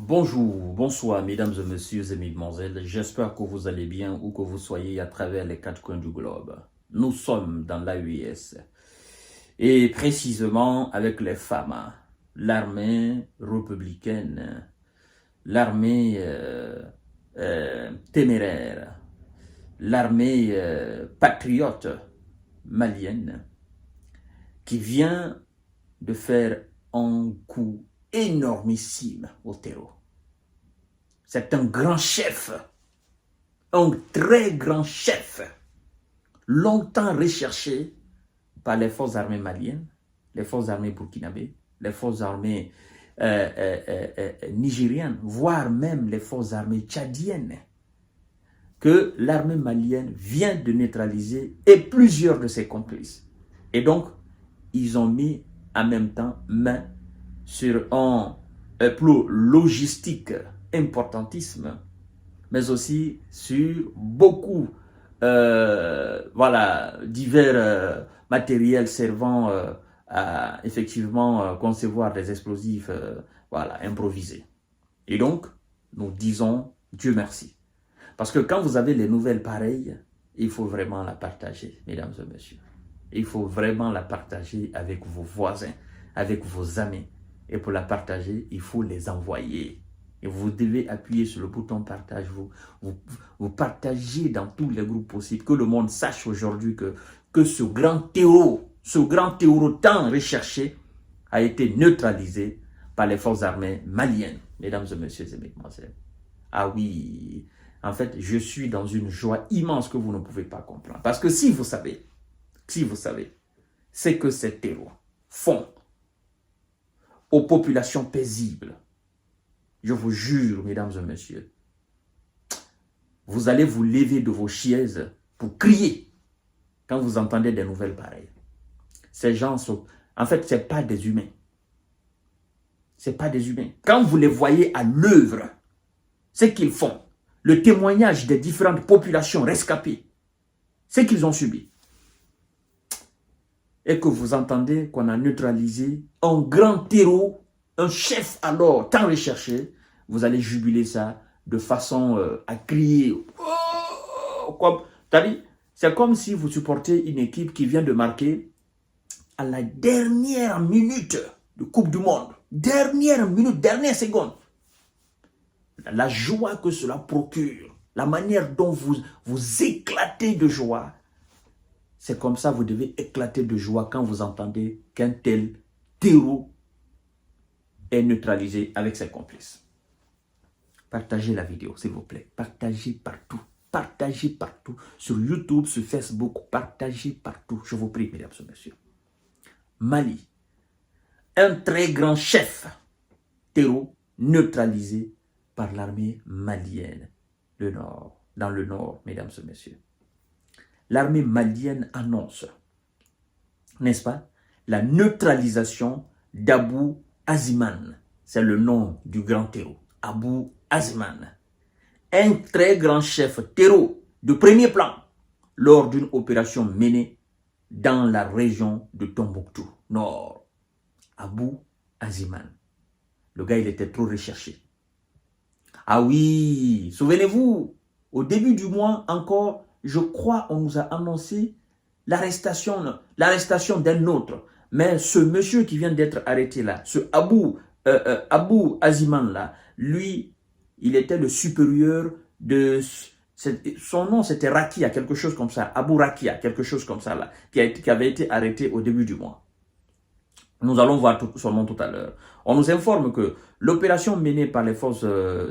Bonjour, bonsoir mesdames et messieurs et mesdemoiselles, j'espère que vous allez bien où que vous soyez à travers les quatre coins du globe. Nous sommes dans l'AUIS et précisément avec les femmes, l'armée républicaine, l'armée téméraire, l'armée patriote malienne qui vient de faire un coup énormissime au terreau. C'est un grand chef, un très grand chef, longtemps recherché par les forces armées maliennes, les forces armées burkinabées, les forces armées nigériennes, voire même les forces armées tchadiennes, que l'armée malienne vient de neutraliser et plusieurs de ses complices. Et donc, ils ont mis en même temps main sur un plan logistique importantissime, mais aussi sur beaucoup divers matériels servant à effectivement concevoir des explosifs improvisés. Et donc, nous disons Dieu merci. Parce que quand vous avez les nouvelles pareilles, il faut vraiment la partager, mesdames et messieurs. Il faut vraiment la partager avec vos voisins, avec vos amis. Et pour la partager, il faut les envoyer. Et vous devez appuyer sur le bouton partage. Vous partagez dans tous les groupes possibles. Que le monde sache aujourd'hui que ce grand terreau tant recherché, a été neutralisé par les forces armées maliennes, mesdames et messieurs et mesdemoiselles. Ah oui, en fait, je suis dans une joie immense que vous ne pouvez pas comprendre. Parce que si vous savez, c'est que ces terreaux font aux populations paisibles. Je vous jure, mesdames et messieurs, vous allez vous lever de vos chaises pour crier quand vous entendez des nouvelles pareilles. Ces gens sont... En fait, ce n'est pas des humains. Ce n'est pas des humains. Quand vous les voyez à l'œuvre, ce qu'ils font, le témoignage des différentes populations rescapées, ce qu'ils ont subi, et que vous entendez qu'on a neutralisé un grand terreau, un chef alors tant recherché, vous allez jubiler ça de façon à crier. C'est comme si vous supportez une équipe qui vient de marquer à la dernière minute de Coupe du Monde. Dernière minute, dernière seconde. La joie que cela procure, la manière dont vous éclatez de joie, c'est comme ça que vous devez éclater de joie quand vous entendez qu'un tel terreau est neutralisé avec ses complices. Partagez la vidéo, s'il vous plaît. Partagez partout. Partagez partout. Sur YouTube, sur Facebook, partagez partout. Je vous prie, mesdames et messieurs. Mali, un très grand chef terreau neutralisé par l'armée malienne. Le Nord, dans le Nord, mesdames et messieurs. L'armée malienne annonce, n'est-ce pas, la neutralisation d'Abou Aziman. C'est le nom du grand terreau. Abou Aziman. Un très grand chef terreau de premier plan lors d'une opération menée dans la région de Tombouctou, Nord. Abou Aziman. Le gars, il était trop recherché. Ah oui, souvenez-vous, au début du mois encore, je crois on nous a annoncé l'arrestation d'un autre. Mais ce monsieur qui vient d'être arrêté là, ce Abou Aziman là, lui, il était le supérieur de... Son nom c'était Rakia, quelque chose comme ça. Abou Rakia, quelque chose comme ça là, qui avait été arrêté au début du mois. Nous allons voir son nom tout à l'heure. On nous informe que l'opération menée par les forces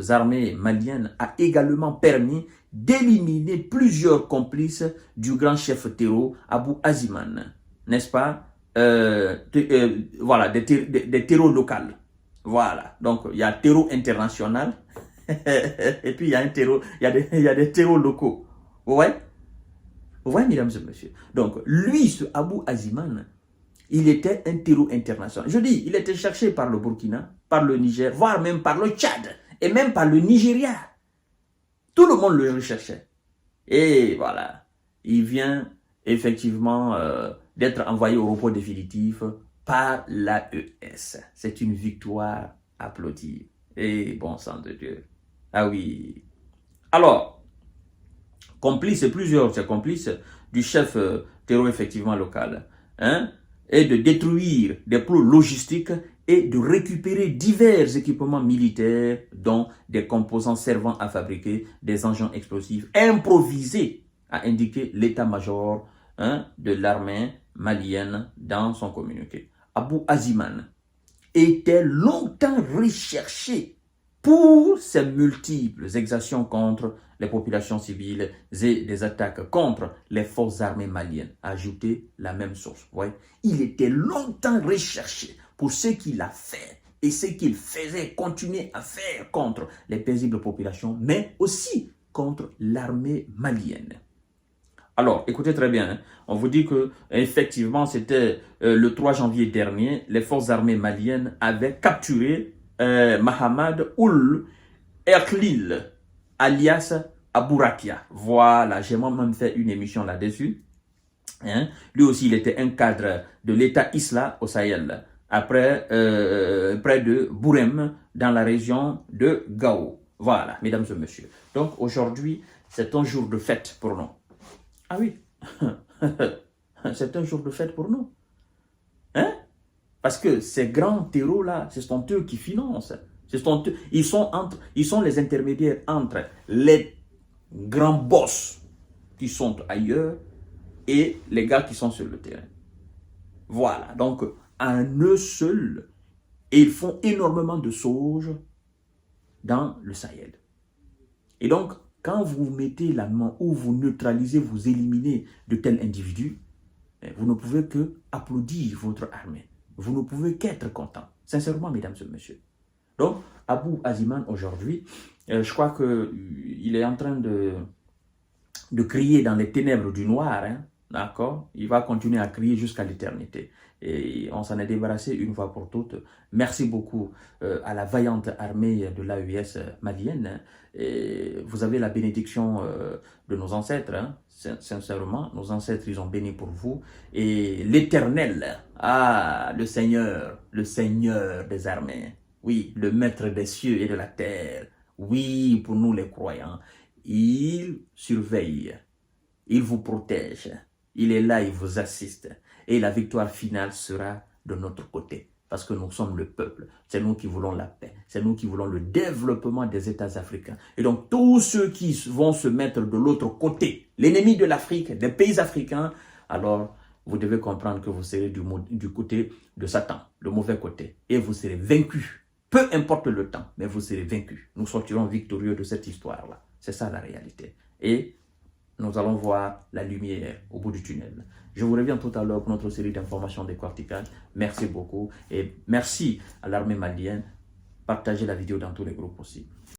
armées maliennes a également permis d'éliminer plusieurs complices du grand chef terreau, Abou Aziman. N'est-ce pas? Voilà, des terreaux locaux. Voilà, donc il y a un terreau international et puis il y a un terreau, il y a des terreaux locaux. Vous voyez, mesdames et messieurs. Donc, lui, ce Abou Aziman, il était un terreau international. Je dis, il était cherché par le Burkina, par le Niger, voire même par le Tchad, et même par le Nigeria. Tout le monde le recherchait. Et voilà, il vient effectivement d'être envoyé au repos définitif par l'AES. C'est une victoire applaudie. Et bon sang de Dieu. Ah oui. Alors, complice, plusieurs complices du chef terror effectivement local, hein, et de détruire des plots logistiques et de récupérer divers équipements militaires, dont des composants servant à fabriquer des engins explosifs improvisés, a indiqué l'état-major de l'armée malienne dans son communiqué. Abou Aziman était longtemps recherché pour ses multiples exactions contre les populations civiles et des attaques contre les forces armées maliennes. Ajouter la même source. Vous voyez? Il était longtemps recherché pour ce qu'il a fait et ce qu'il faisait continuer à faire contre les paisibles populations, mais aussi contre l'armée malienne. Alors, écoutez très bien, hein. On vous dit que effectivement, c'était le 3 janvier dernier, les forces armées maliennes avaient capturé Mahamad Ould Erlil, alias Abourakia. Voilà, j'ai moi-même fait une émission là-dessus. Hein. Lui aussi, il était un cadre de l'État Isla au Sahel, après, près de Bourem, dans la région de Gao. Voilà, mesdames et messieurs. Donc, aujourd'hui, c'est un jour de fête pour nous. Ah oui, c'est un jour de fête pour nous. Hein? Parce que ces grands terreaux-là, ce sont eux qui financent. Ils sont les intermédiaires entre les grands boss qui sont ailleurs et les gars qui sont sur le terrain. Voilà, donc à eux seuls, ils font énormément de sauges dans le Sahel. Et donc, quand vous mettez la main ou vous neutralisez, vous éliminez de tels individus, vous ne pouvez que applaudir votre armée. Vous ne pouvez qu'être content. Sincèrement, mesdames et messieurs. Donc, Abou Aziman, aujourd'hui, je crois qu'il est en train de crier dans les ténèbres du noir. Hein, d'accord? Il va continuer à crier jusqu'à l'éternité. Et on s'en est débarrassé une fois pour toutes. Merci beaucoup à la vaillante armée de l'AES malienne. Et vous avez la bénédiction de nos ancêtres. Hein. Sincèrement, nos ancêtres, ils ont béni pour vous. Et l'Éternel, le Seigneur des armées. Oui, le maître des cieux et de la terre. Oui, pour nous les croyants. Il surveille, il vous protège, il est là, il vous assiste. Et la victoire finale sera de notre côté. Parce que nous sommes le peuple. C'est nous qui voulons la paix. C'est nous qui voulons le développement des États africains. Et donc, tous ceux qui vont se mettre de l'autre côté, l'ennemi de l'Afrique, des pays africains, alors vous devez comprendre que vous serez du côté de Satan, le mauvais côté. Et vous serez vaincus. Peu importe le temps, mais vous serez vaincus. Nous sortirons victorieux de cette histoire-là. C'est ça la réalité. Et nous allons voir la lumière au bout du tunnel. Je vous reviens tout à l'heure pour notre série d'informations décortiquages. Merci beaucoup et merci à l'armée malienne. Partagez la vidéo dans tous les groupes possibles.